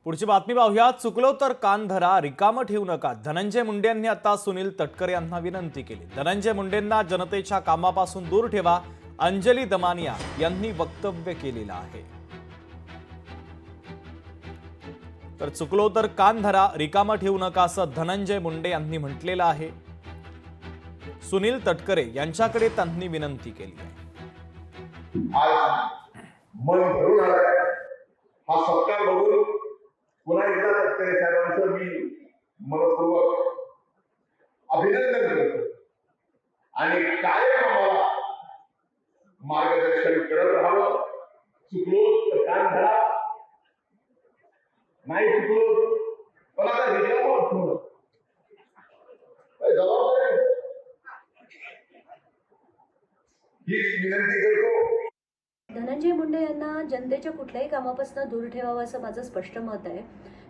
पुढची बातमी पाहूया। चुकलो तर कान धरा, रिकामं ठेवू नका। धनंजय मुंडे यांनी आता सुनील तटकरे यांना विनंती केली। धनंजय मुंडेंना जनतेच्या कामापासून दूर ठेवा, अंजली दमानिया यांनी वक्तव्य केलेलं आहे। तर चुकलो तर कान धरा, रिकामं ठेवू नका असं धनंजय मुंडे यांनी म्हटलेलं आहे। सुनील तटकरे यांच्याकडे त्यांनी विनंती केली आहे। आज मन भरून आलाय हा सत्कार बघून पुन्हा एकदा तटकरे साहेबांचं मी मनपूर्वक अभिनंदन करतो आणि कायम आम्हाला मार्गदर्शन करत राहावं। चुकलो तर कान धरा, नाही चुकलो पण आता रिकामं ठेवणं जबाबदारी हीच विनंती करतो। धनंजय मुंडे यांना जनतेच्या कुठल्याही कामापासून दूर ठेवावं असं माझं स्पष्ट मत आहे।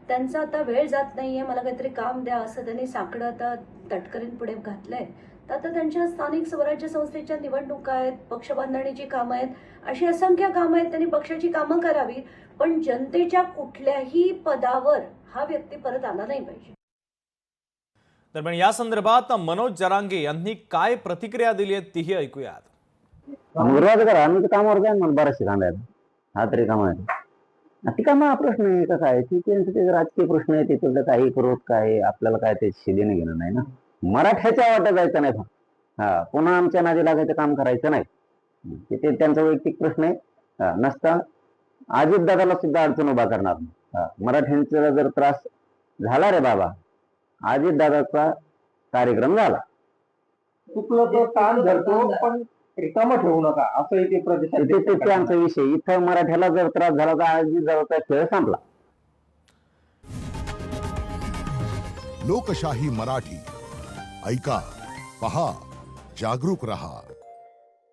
त्यांचा आता वेळ जात नाहीये, मला काहीतरी काम द्या असं त्यांनी साकडं आता तटकरेंपुढे घातलंय। तर आता त्यांच्या स्थानिक स्वराज्य संस्थेच्या निवडणुका आहेत, पक्षबांधणीची कामं आहेत, अशी असंख्य कामं आहेत। त्यांनी पक्षाची कामं करावी, पण जनतेच्या कुठल्याही पदावर हा व्यक्ती परत आला नाही पाहिजे। दरम्यान या संदर्भात मनोज जरांगे यांनी काय प्रतिक्रिया दिली आहे तीही ऐकूयात। विरोध करा, आम्ही कामावर जाईन मला बरेचसे काम आहेत, हा तरी काम आहे ती कामा प्रश्न आहे का काय ते राजकीय प्रश्न आहे, तिथलं काही करूत काय आपल्याला काय ते शिदेने घेणं नाही ना। मराठ्याच्या वाट्यात जायचं नाही, हा पुन्हा आमच्या नादी लागायचं काम करायचं नाही, ते त्यांचा वैयक्तिक प्रश्न आहे। नसता अजित दादाला सुद्धा अडचण उभा करणार नाही। मराठ्यांचा जर त्रास झाला रे बाबा, अजित दादाचा कार्यक्रम झाला। चुकलं तर कान धरतो पण रिकामं ठेवू नका असं इथे प्रतिसाद आमचा विषय। इथं मराठ्याला जर त्रास झाला तर अजित दादाचा खेळ संपला। लोकशाही मराठी ऐका, पहा, जागरूक रहा।